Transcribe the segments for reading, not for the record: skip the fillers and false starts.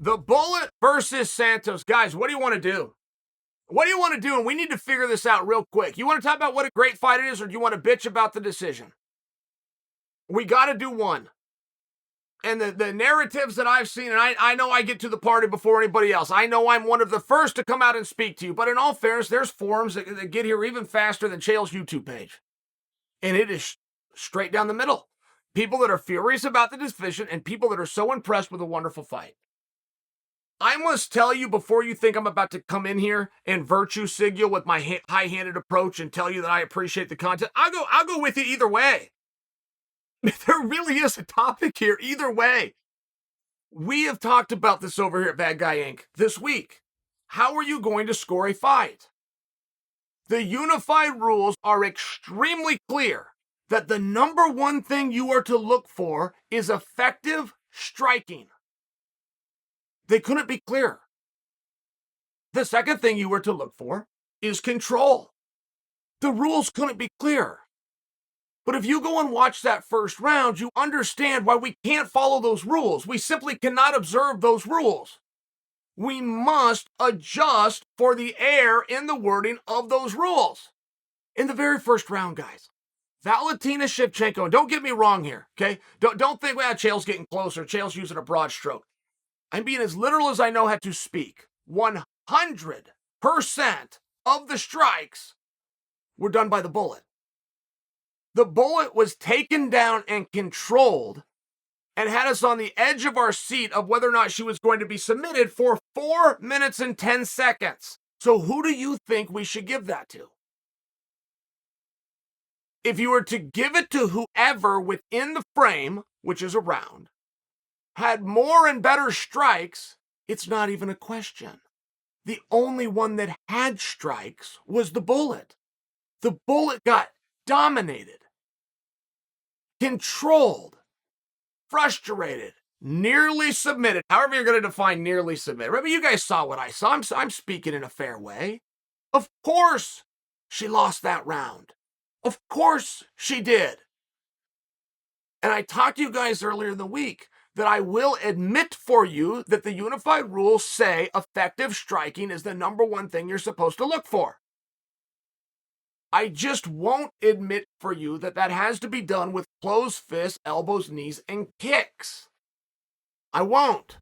The Bullet versus Santos. Guys, what do you want to do? What do you want to do? And we need to figure this out real quick. You want to talk about what a great fight it is, or do you want to bitch about the decision? We got to do one. And the narratives that I've seen, and I know I get to the party before anybody else. I know I'm one of the first to come out and speak to you. But in all fairness, there's forums that get here even faster than Chael's YouTube page. And it is straight down the middle. People that are furious about the decision and people that are so impressed with a wonderful fight. I must tell you before you think I'm about to come in here and virtue signal with my high-handed approach and tell you that I appreciate the content. I'll go with you either way. There really is a topic here either way. We have talked about this over here at Bad Guy Inc. this week. How are you going to score a fight? The unified rules are extremely clear that the number one thing you are to look for is effective striking. They couldn't be clearer. The second thing you were to look for is control. The rules couldn't be clearer. But if you go and watch that first round, you understand why we can't follow those rules. We simply cannot observe those rules. We must adjust for the error in the wording of those rules. In the very first round, guys, Valentina Shevchenko, and don't get me wrong here, okay? Don't think, well, Chael's getting closer. Chael's using a broad stroke. I'm being as literal as I know how to speak. 100% of the strikes were done by the Bullet. The Bullet was taken down and controlled and had us on the edge of our seat of whether or not she was going to be submitted for 4 minutes and 10 seconds. So who do you think we should give that to? If you were to give it to whoever within the frame, which is a round, had more and better strikes, it's not even a question. The only one that had strikes was the Bullet. The Bullet got dominated, controlled, frustrated, nearly submitted. However you're going to define nearly submitted. Remember, you guys saw what I saw. I'm speaking in a fair way. Of course she lost that round. Of course she did. And I talked to you guys earlier in the week that I will admit for you that the unified rules say effective striking is the number one thing you're supposed to look for. I just won't admit for you that that has to be done with closed fists, elbows, knees, and kicks. I won't.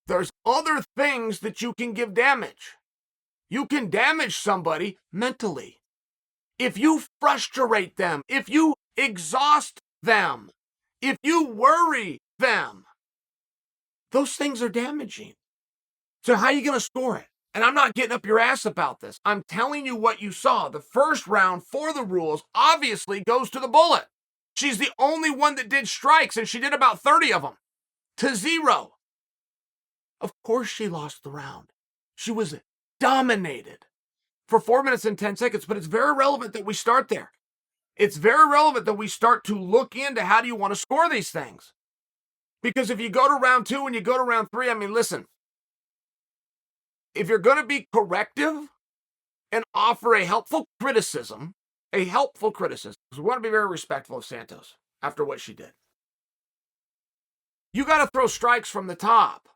There's other things that you can give damage. You can damage somebody mentally. If you frustrate them, if you exhaust them, if you worry them, those things are damaging. So how are you going to score it? And I'm not getting up your ass about this. I'm telling you what you saw. The first round for the rules obviously goes to the Bullet. She's the only one that did strikes, and she did about 30 of them to 0. Of course she lost the round. She was dominated for 4 minutes and 10 seconds, but it's very relevant that we start there. It's very relevant that we start to look into how do you want to score these things. Because if you go to round 2 and you go to round 3, I mean, listen, if you're going to be corrective and offer a helpful criticism, because we want to be very respectful of Santos after what she did, you got to throw strikes from the top.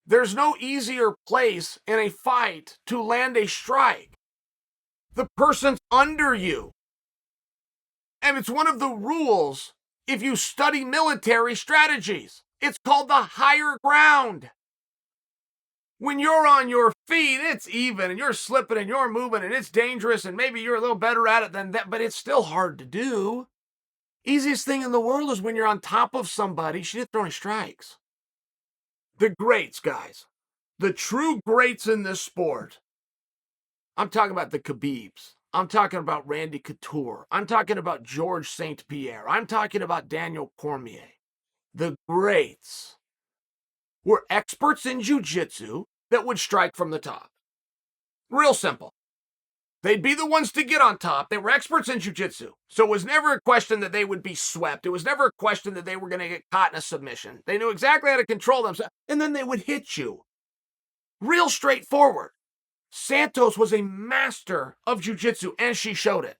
There's no easier place in a fight to land a strike. The person's under you. And it's one of the rules if you study military strategies. It's called the higher ground. When you're on your feet, it's even, and you're slipping and you're moving, and it's dangerous, and maybe you're a little better at it than that, but it's still hard to do. Easiest thing in the world is when you're on top of somebody. She didn't throw any strikes. The greats, guys. The true greats in this sport. I'm talking about the Khabibs. I'm talking about Randy Couture. I'm talking about George St. Pierre. I'm talking about Daniel Cormier. The greats were experts in jiu-jitsu that would strike from the top. Real simple. They'd be the ones to get on top. They were experts in jiu-jitsu. So it was never a question that they would be swept. It was never a question that they were going to get caught in a submission. They knew exactly how to control themselves, and then they would hit you. Real straightforward. Santos was a master of jiu-jitsu, and she showed it.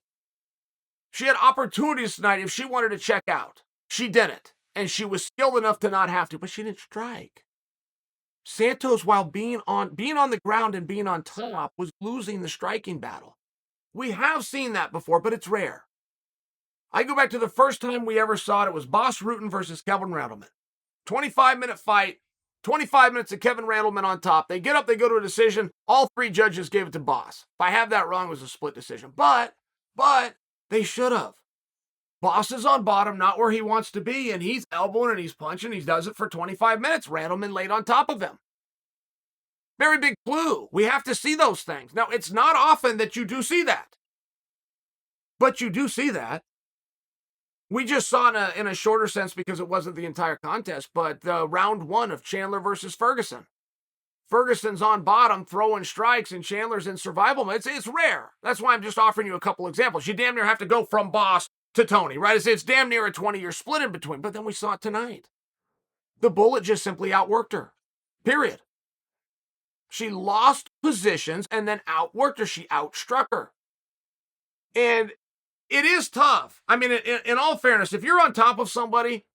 She had opportunities tonight if she wanted to check out. She didn't, and she was skilled enough to not have to, but she didn't strike. Santos, while being on the ground and being on top, was losing the striking battle. We have seen that before, but it's rare. I go back to the first time we ever saw it. It was Boss Rutan versus Kevin Randleman. 25-minute fight, 25 minutes of Kevin Randleman on top. They get up, they go to a decision. All three judges gave it to Boss. If I have that wrong, it was a split decision. But they should have. Boss is on bottom, not where he wants to be, and he's elbowing and he's punching. He does it for 25 minutes. Randleman laid on top of him. Very big clue. We have to see those things. Now, it's not often that you do see that. But you do see that. We just saw in a shorter sense because it wasn't the entire contest, but round 1 of Chandler versus Ferguson. Ferguson's on bottom throwing strikes and Chandler's in survival mode. It's rare. That's why I'm just offering you a couple examples. You damn near have to go from Boss to Tony, right? It's damn near a 20-year split in between. But then we saw it tonight. The Bullet just simply outworked her. Period. She lost positions and then outworked her. She outstruck her. And it is tough. I mean, in all fairness, if you're on top of somebody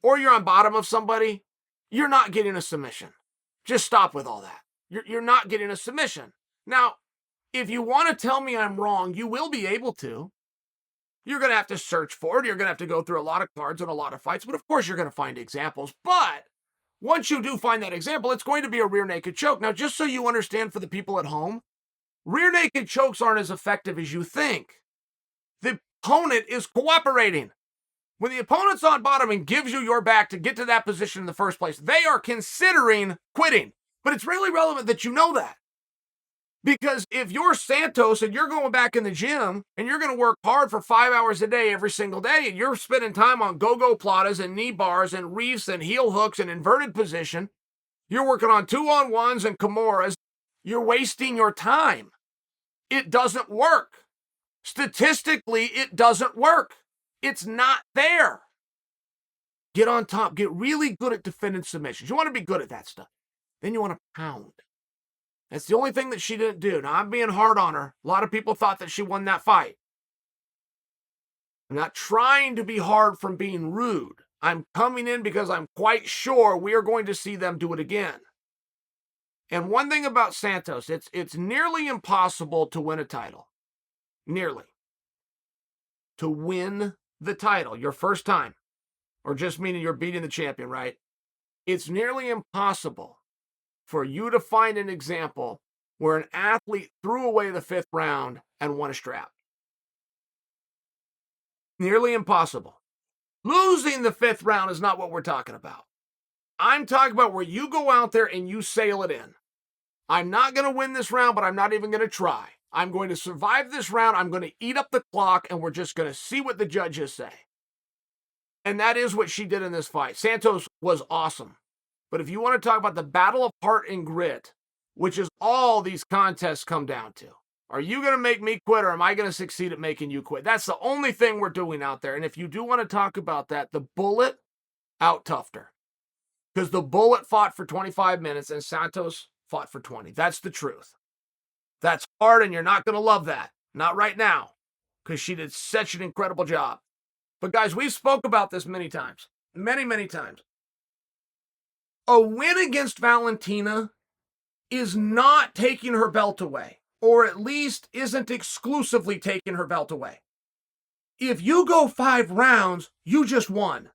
or you're on bottom of somebody, you're not getting a submission. Just stop with all that. You're not getting a submission. Now, if you want to tell me I'm wrong, you will be able to. You're going to have to search for it. You're going to have to go through a lot of cards and a lot of fights. But of course, you're going to find examples. But once you do find that example, it's going to be a rear naked choke. Now, just so you understand for the people at home, rear naked chokes aren't as effective as you think. The opponent is cooperating. When the opponent's on bottom and gives you your back to get to that position in the first place, they are considering quitting. But it's really relevant that you know that. Because if you're Santos and you're going back in the gym and you're going to work hard for 5 hours a day every single day and you're spending time on go-go platas and knee bars and reefs and heel hooks and inverted position, you're working on 2-on-1s and Kimuras, you're wasting your time. It doesn't work. Statistically, it doesn't work. It's not there. Get on top. Get really good at defending submissions. You want to be good at that stuff. Then you want to pound. That's the only thing that she didn't do. Now, I'm being hard on her. A lot of people thought that she won that fight. I'm not trying to be hard from being rude. I'm coming in because I'm quite sure we are going to see them do it again. And one thing about Santos, it's nearly impossible to win a title. Nearly. To win the title, your first time, or just meaning you're beating the champion, right? It's nearly impossible for you to find an example where an athlete threw away the 5th round and won a strap. Nearly impossible. Losing the 5th round is not what we're talking about. I'm talking about where you go out there and you sail it in. I'm not going to win this round, but I'm not even going to try. I'm going to survive this round. I'm going to eat up the clock, and we're just going to see what the judges say. And that is what she did in this fight. Santos was awesome. But if you want to talk about the battle of heart and grit, which is all these contests come down to, are you going to make me quit or am I going to succeed at making you quit? That's the only thing we're doing out there. And if you do want to talk about that, the Bullet out-toughed her. Because the Bullet fought for 25 minutes and Santos fought for 20. That's the truth. That's hard, and you're not going to love that. Not right now, because she did such an incredible job. But guys, we've spoke about this many times. Many, many times. A win against Valentina is not taking her belt away, or at least isn't exclusively taking her belt away. If you go 5 rounds, you just won.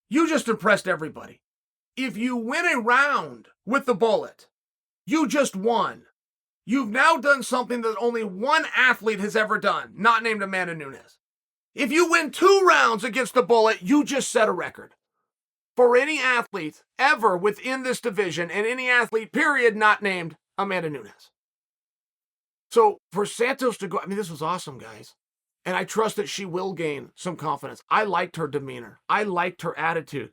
You just impressed everybody. If you win a round with the Bullet, you just won. You've now done something that only one athlete has ever done, not named Amanda Nunes. If you win 2 rounds against the Bullet, you just set a record. For any athlete ever within this division, and any athlete, period, not named Amanda Nunes. So for Santos to go, I mean, this was awesome, guys. And I trust that she will gain some confidence. I liked her demeanor. I liked her attitude.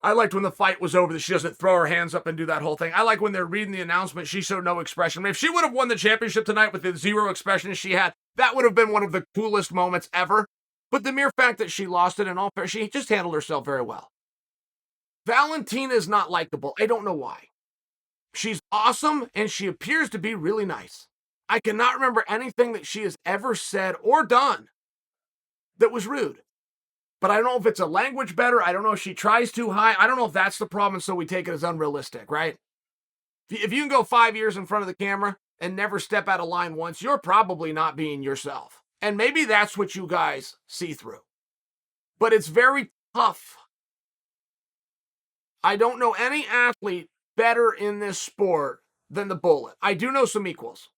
I liked when the fight was over that she doesn't throw her hands up and do that whole thing. I like when they're reading the announcement, she showed no expression. I mean, if she would have won the championship tonight with the 0 expression she had, that would have been one of the coolest moments ever. But the mere fact that she lost it, in all fair, she just handled herself very well. Valentina is not likable. I don't know why. She's awesome, and she appears to be really nice. I cannot remember anything that she has ever said or done that was rude. But I don't know if it's a language better. I don't know if she tries too high. I don't know if that's the problem, so we take it as unrealistic, right? If you can go 5 years in front of the camera and never step out of line once, you're probably not being yourself. And maybe that's what you guys see through. But it's very tough. I don't know any athlete better in this sport than the Bullet. I do know some equals.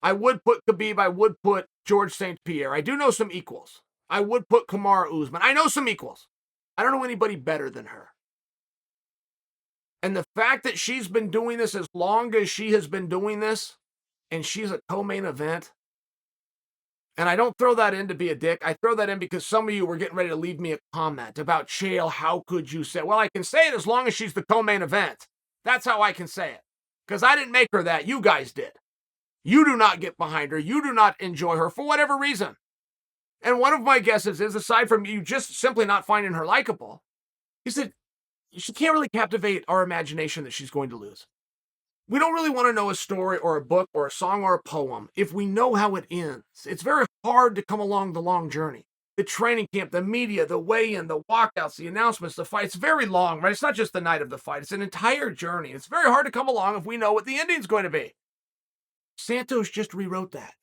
I would put Khabib. I would put George St. Pierre. I do know some equals. I would put Kamaru Usman. I know some equals. I don't know anybody better than her. And the fact that she's been doing this as long as she has been doing this, and she's a co-main event, and I don't throw that in to be a dick. I throw that in because some of you were getting ready to leave me a comment about Chael. How could you say? Well, I can say it as long as she's the co-main event. That's how I can say it. Because I didn't make her that. You guys did. You do not get behind her. You do not enjoy her for whatever reason. And one of my guesses is, aside from you just simply not finding her likable, is that she can't really captivate our imagination that she's going to lose. We don't really want to know a story or a book or a song or a poem if we know how it ends. It's very hard to come along the long journey. The training camp, the media, the weigh-in, the walkouts, the announcements, the fight. It's very long, right? It's not just the night of the fight. It's an entire journey. It's very hard to come along if we know what the ending's going to be. Santos just rewrote that.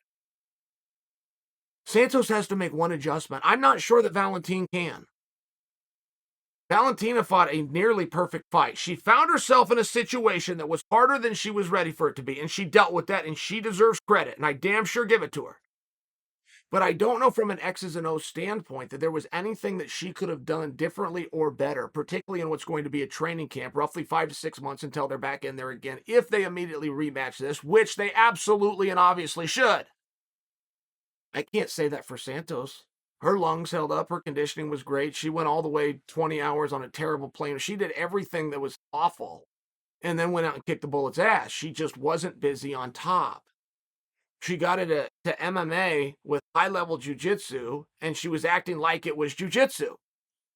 Santos has to make one adjustment. I'm not sure that Valentina can. Valentina fought a nearly perfect fight. She found herself in a situation that was harder than she was ready for it to be, and she dealt with that, and she deserves credit, and I damn sure give it to her. But I don't know from an X's and O's standpoint that there was anything that she could have done differently or better, particularly in what's going to be a training camp, roughly 5 to 6 months until they're back in there again, if they immediately rematch this, which they absolutely and obviously should. I can't say that for Santos. Her lungs held up. Her conditioning was great. She went all the way 20 hours on a terrible plane. She did everything that was awful and then went out and kicked the Bullet's ass. She just wasn't busy on top. She got into MMA with high-level jiu-jitsu, and she was acting like it was jiu-jitsu.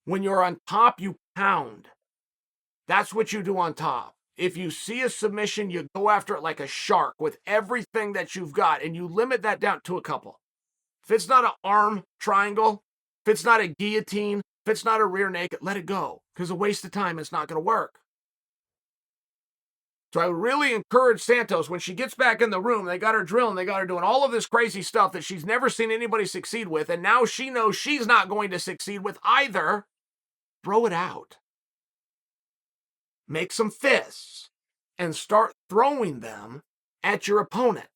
When you're on top, you pound. That's what you do on top. If you see a submission, you go after it like a shark with everything that you've got, and you limit that down to a couple. If it's not an arm triangle, if it's not a guillotine, if it's not a rear naked, let it go. Because a waste of time, it's not going to work. So I really encourage Santos, when she gets back in the room, they got her drilling, they got her doing all of this crazy stuff that she's never seen anybody succeed with, and now she knows she's not going to succeed with either. Throw it out. Make some fists and start throwing them at your opponent.